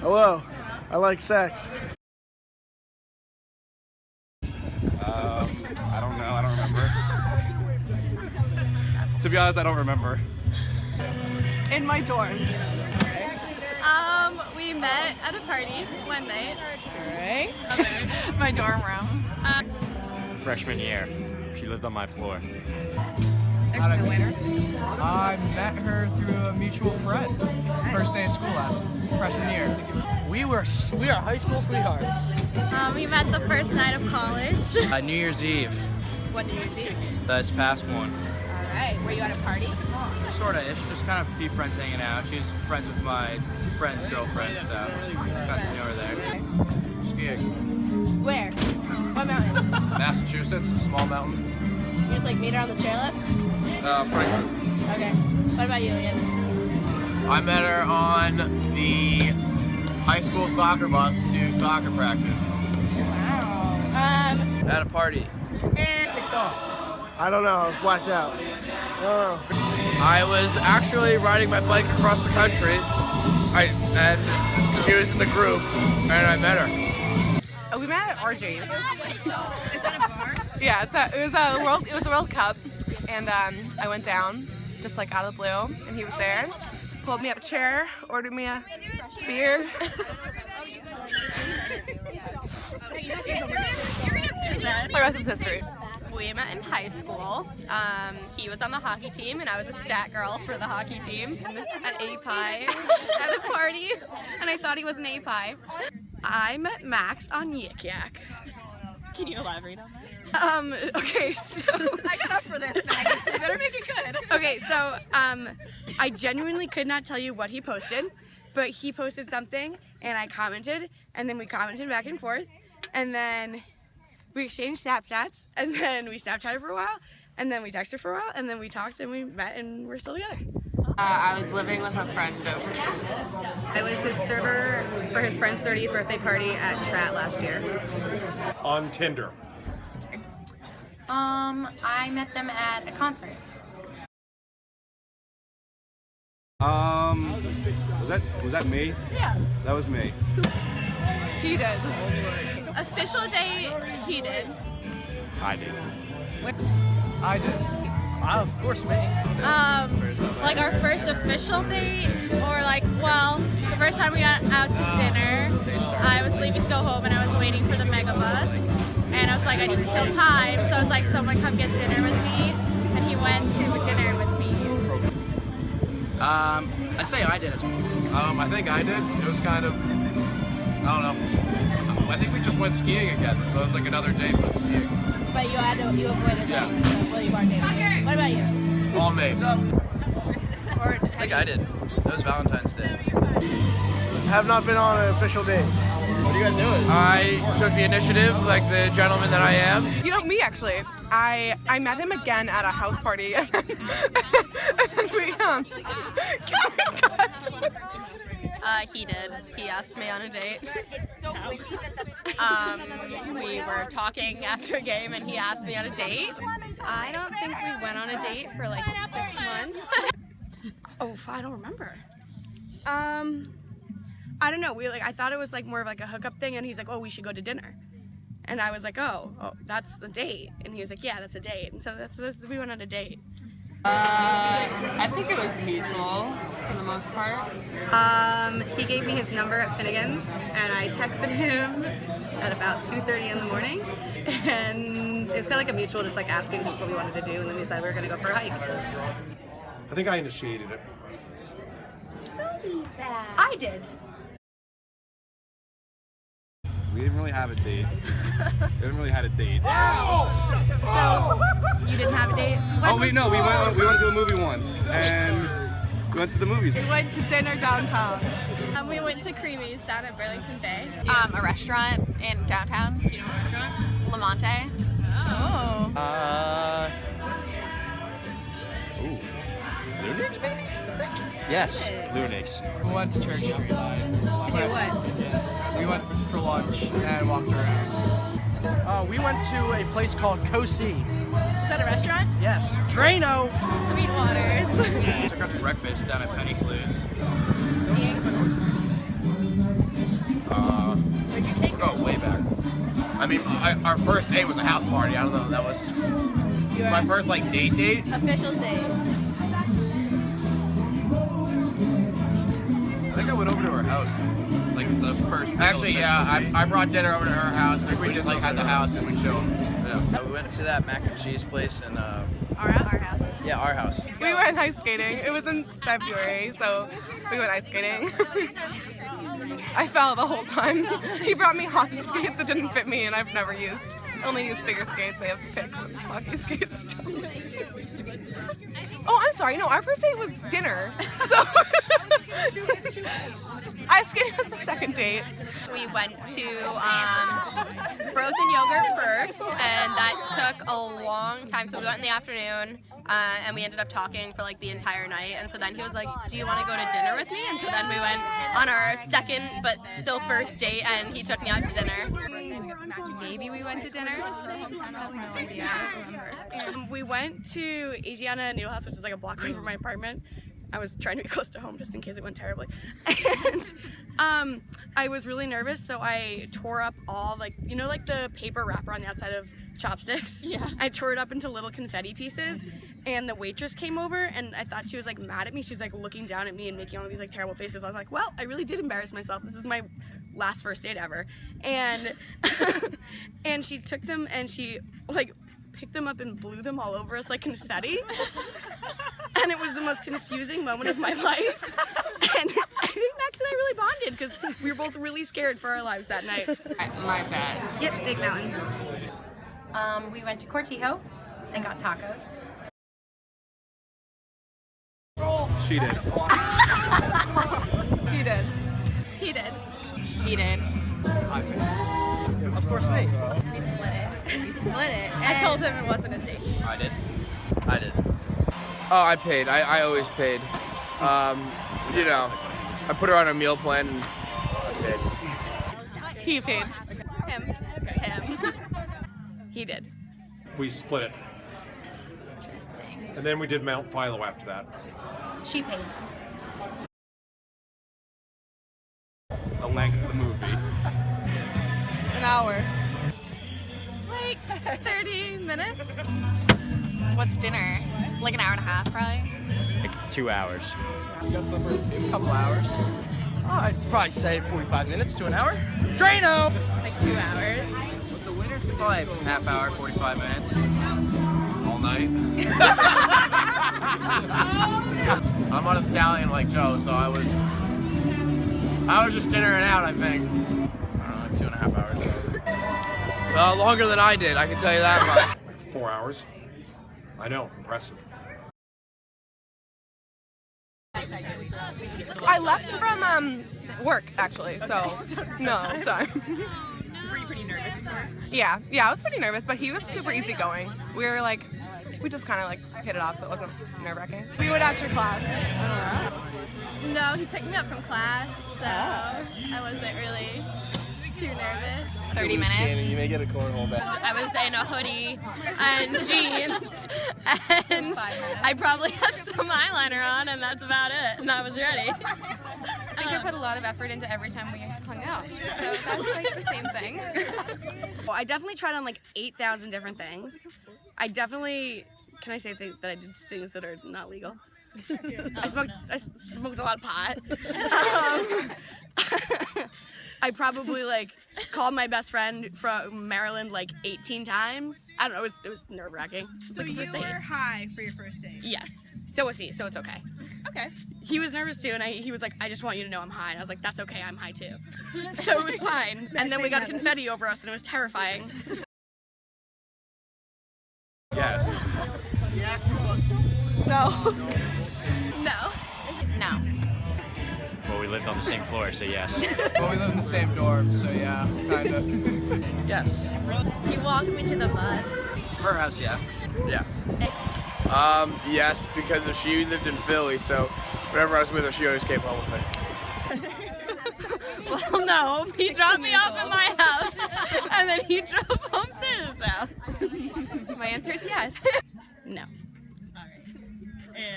Hello, I like sex. I don't know. I don't remember. To be honest, I don't remember. In my dorm. We met at a party one night. Alright. My dorm room. Freshman year. She lived on my floor. Extra winter. I met her through a mutual friend. First day of school freshman year. We are high school sweethearts. We met the first night of college. New Year's Eve. What New Year's Eve? This past one. Alright. Were you at a party? Sorta-ish, just kind of a few friends hanging out. She was friends with my friend's girlfriend, so got to know her there. Skiing. Where? What mountain? Massachusetts, a small mountain. You just like meet her on the chairlift? Franklin. Okay. What about you, Ian? I met her on the high school soccer bus to soccer practice. Wow. At a party. I don't know, I was blacked out. I don't know. I was actually riding my bike across the country, and she was in the group, and I met her. Oh, we met at RJ's. Is that a bar? Yeah, it was the World Cup, and I went down just like out of the blue, and he was there. Pulled me up a chair, ordered me a beer. The rest is history. We met in high school. He was on the hockey team, and I was a stat girl for the hockey team at API at a party, and I thought he was an API. I met Max on Yik Yak. Can you elaborate on that? Okay, so I got up for this, Max. You better make it good. okay, so I genuinely could not tell you what he posted, but he posted something, and I commented, and then we commented back and forth, and then we exchanged Snapchats, and then we Snapchatted for a while, and then we texted for a while, and then we talked, and we met, and we're still together. I was living with a friend over. I was his server for his friend's 30th birthday party at Trat last year. On Tinder. I met them at a concert. Was that me? Yeah. That was me. He did. Official date, he did. I did. I did. Of course, me. Like our first official date, or like, well, the first time we got out to dinner, I was leaving to go home and I was waiting for the mega bus, and I was like, I need to kill time, so I was like, someone come get dinner with me, and he went to dinner with me. I'd say I did it. I think I did. It was kind of, I don't know. I think we just went skiing again, so it was like another date but skiing. But you avoided Yeah. that. Well, you are dating. What about you? All made. Or I think I did. That was Valentine's Day. Have not been on an official date. What are you guys doing? I took the initiative like the gentleman that I am. You know, me actually. I met him again at a house party. And we He did. He asked me on a date. We were talking after a game, and he asked me on a date. I don't think we went on a date for like 6 months. I don't remember. I don't know. I thought it was like more of like a hookup thing, and he's like, "Oh, we should go to dinner," and I was like, "Oh, that's the date," and he was like, "Yeah, that's a date," and so we went on a date. I think it was mutual for the most part. He gave me his number at Finnegan's, and I texted him at about 2:30 in the morning, and it was kind of like a mutual, just like asking what we wanted to do, and then we decided we were going to go for a hike. I think I initiated it. I did. We didn't really have a date. We didn't really had a date. So, you didn't have a date? Oh wait, no, we went to a movie once, and we went to the movies. We went to dinner downtown. We went to Creamies down at Burlington Bay. A restaurant in downtown. You know what restaurant? Lamonte. Oh. Lunix maybe? Yes. Lunix. We went to Church Street. To do what? We went for lunch and walked around. We went to a place called Kosi. Is that a restaurant? Yes, Drano. Sweetwater's. Took out to breakfast down at Penny Blues. I mean, our first date was a house party. I don't know. That was my first like date. Official date. I think I went over to her house, like the first. Actually, yeah, I brought dinner over to her house. Like, we just like had the house and we chilled. Yeah. We went to that mac and cheese place in Our house? Our house. yeah, our house. We went ice skating. It was in February, so we went ice skating. I fell the whole time. He brought me hockey skates that didn't fit me and I've never used. I only use figure skates. They have picks and hockey skates don't. Oh, I'm sorry. No, our first date was dinner. So ice skating was the second date. We went to frozen yogurt first, and that took a long time. So we went in the afternoon, and we ended up talking for like the entire night. And so then he was like, "Do you want to go to dinner with me?" And so then we went on our second, but still first date, and he took me out to dinner. Maybe we went to dinner. I have no idea. I don't remember. We went to Asiana Noodle House, which is like a block away from my apartment. I was trying to be close to home just in case it went terribly. And I was really nervous, so I tore up all like the paper wrapper on the outside of chopsticks. Yeah. I tore it up into little confetti pieces, and the waitress came over, and I thought she was like mad at me. She's like looking down at me and making all these like terrible faces. I was like, well, I really did embarrass myself. This is my last first date ever. And and she took them and she like picked them up and blew them all over us like confetti. And it was the most confusing moment of my life. And I think Max and I really bonded because we were both really scared for our lives that night. My bad. Yep, Steak Mountain. We went to Cortijo and got tacos. She did. He did. He did. He did. Of course, me. We split it. I told him it wasn't a date. I did. Oh, I paid. I always paid. You know, I put her on a meal plan and I paid. He paid. Him. He did. We split it. Interesting. And then we did Mount Philo after that. She paid. The length of the movie. An hour. Like 30 minutes. What's dinner? Like an hour and a half, probably. Like 2 hours. A couple hours. Oh, I'd probably say 45 minutes to an hour. Drano! Like 2 hours. Probably half hour, 45 minutes. All night. I'm on a stallion like Joe, so I was just dinnering out, I think. I don't know, 2.5 hours. Longer than I did, I can tell you that much. 4 hours. I know, impressive. I left from work actually, so no time. Were you pretty nervous before? Yeah, I was pretty nervous, but he was super easygoing. We just kind of like hit it off, so it wasn't nerve-wracking. We went after class. No, he picked me up from class, so I wasn't really too nervous. 30 minutes. You may get a cornhole back. I was in a hoodie and jeans, and I probably had some eyeliner on, and that's about it, and I was ready. I think I put a lot of effort into every time we hung out, so that's like the same thing. Well, I definitely tried on like 8,000 different things. I definitely, can I say that I did things that are not legal? I smoked a lot of pot. I probably like called my best friend from Maryland like 18 times. I don't know, it was nerve-wracking. So like you were high for your first date? Yes. So was he, so it's okay. Okay. He was nervous too, and he was like, I just want you to know I'm high. And I was like, that's okay, I'm high too. So it was fine. And then we got confetti over us, and it was terrifying. Yes. No. No. No. Well, we lived on the same floor, so yes. Well, we live in the same dorm, so yeah, kind of. Yes. You walked me to the bus. Her house, yeah. Yeah. Yes, because if she lived in Philly, so whenever I was with her, she always came home with me. Well, no, he dropped me off at my house, and then he drove home to his house. My answer is yes. No. All right.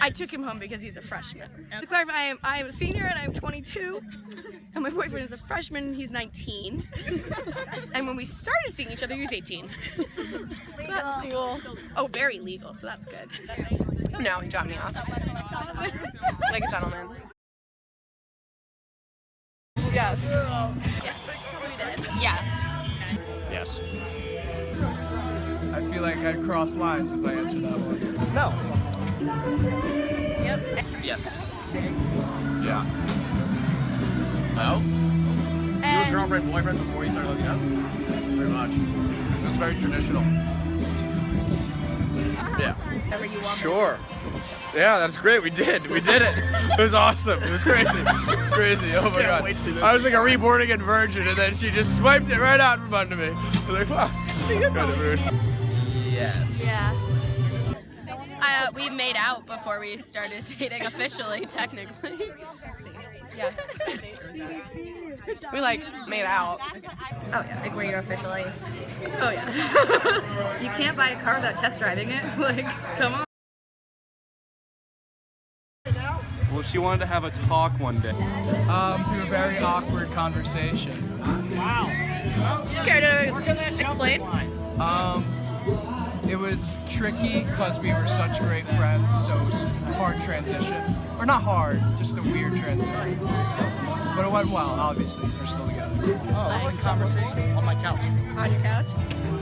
I took him home because he's a freshman. To clarify, I am a senior and I'm 22, and my boyfriend is a freshman and he's 19. And when we started seeing each other, he was 18. So that's cool. Oh, very legal, so that's good. No, he dropped me off. Like a gentleman. Yes. Yeah. Yes. I feel like I'd cross lines if I answered that one. No. Yep. Yes. Yeah. No? You were girlfriend, boyfriend before you started hooking up? Pretty much. It's very traditional. Yeah. Sure. Yeah, that's great. We did it. It was awesome. It was crazy. It's crazy. Oh my god. I was like a reborn again virgin, and then she just swiped it right out from under me. I was like, wow. That's kind of weird. Yes. Yeah. We made out before we started dating officially, technically. Yes. We like made out. Oh yeah, like were you officially? Oh yeah. You can't buy a car without test driving it. Like, come on. Well, she wanted to have a talk one day. Through a very awkward conversation. Care to explain? It was tricky because we were such great friends, so it was a hard transition. Or not hard, just a weird transition. But it went well, obviously. We're still together. Oh, conversation on my couch. On your couch?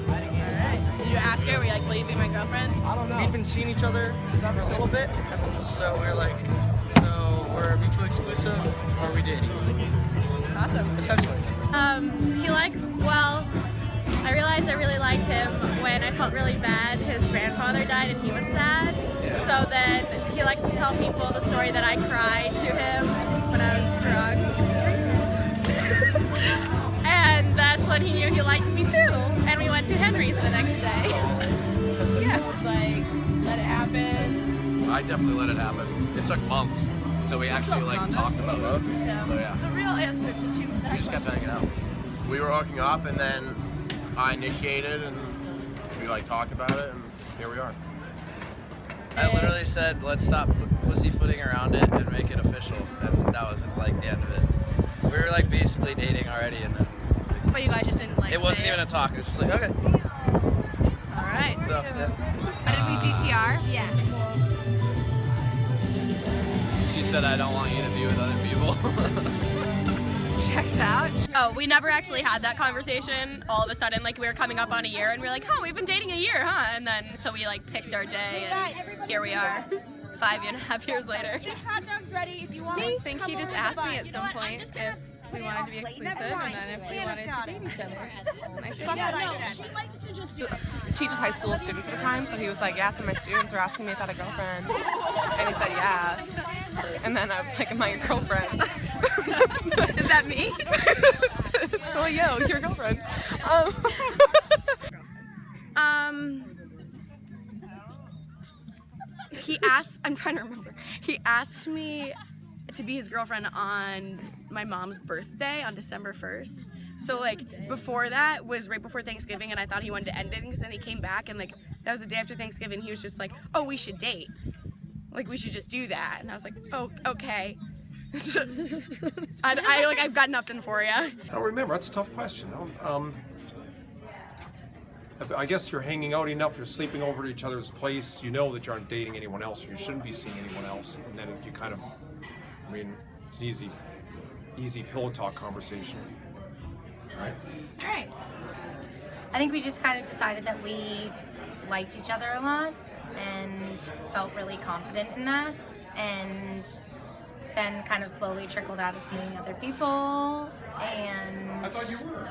Alright. Did you ask her, were you like, will you be my girlfriend? I don't know. We'd been seeing each other for a little bit, so we're like, we're mutually exclusive, or are we dating? Awesome. Essentially. He likes, well, I realized I really liked him when I felt really bad. His grandfather died and he was sad. So then he likes to tell people the story that I cried to him when I was drunk. And that's when he knew he liked me too. And we went to Henry's the next day. Yeah, it was like, let it happen. I definitely let it happen. It took months until we actually talked about it. So yeah. The real answer to two. We just kept hanging out. We were hooking up, and then I initiated, and we talked about it, and here we are. I literally said, let's stop pussyfooting around it and make it official. And that was like the end of it. We were like basically dating already, and then But you guys just didn't like it wasn't even a talk. It was just like, okay. Alright. So, yeah. Did we DTR? Yeah. She said, I don't want you to be with other people. Checks out. Oh, we never actually had that conversation. All of a sudden, like, we were coming up on a year, and we were like, oh, we've been dating a year, huh? And then, so we, picked our day, and here we are, 5.5 years later. Hot dogs ready if you want. I think he just asked me at some point if we wanted to be exclusive, and then if we wanted to date each other. And I said, yes. She likes to just do Teaches high school students at the time, so he was like, yeah, some of my students were asking me if I had a girlfriend. And he said, yeah. And then I was like, am I your girlfriend? Is that me? So, yo, your girlfriend. He asked, I'm trying to remember. He asked me to be his girlfriend on my mom's birthday on December 1st. So before that was right before Thanksgiving, and I thought he wanted to end things, and he came back, and that was the day after Thanksgiving. He was just like, oh, we should date. We should just do that. And I was like, oh, okay. I've got nothing for you. I don't remember. That's a tough question. I guess you're hanging out enough, you're sleeping over at each other's place, you know that you aren't dating anyone else, or you shouldn't be seeing anyone else, and then you kind of, it's an easy pillow talk conversation, right? Right. I think we just kind of decided that we liked each other a lot and felt really confident in that, and then kind of slowly trickled out of seeing other people, and I thought you were.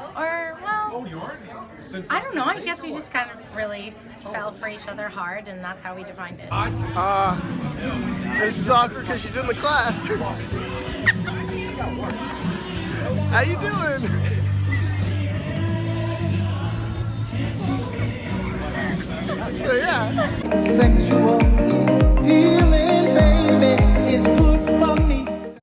Oh, you aren't? I don't know, I guess we just kind of really fell for each other hard, and that's how we defined it. This is awkward because she's in the class. How you doing? So yeah. Sexual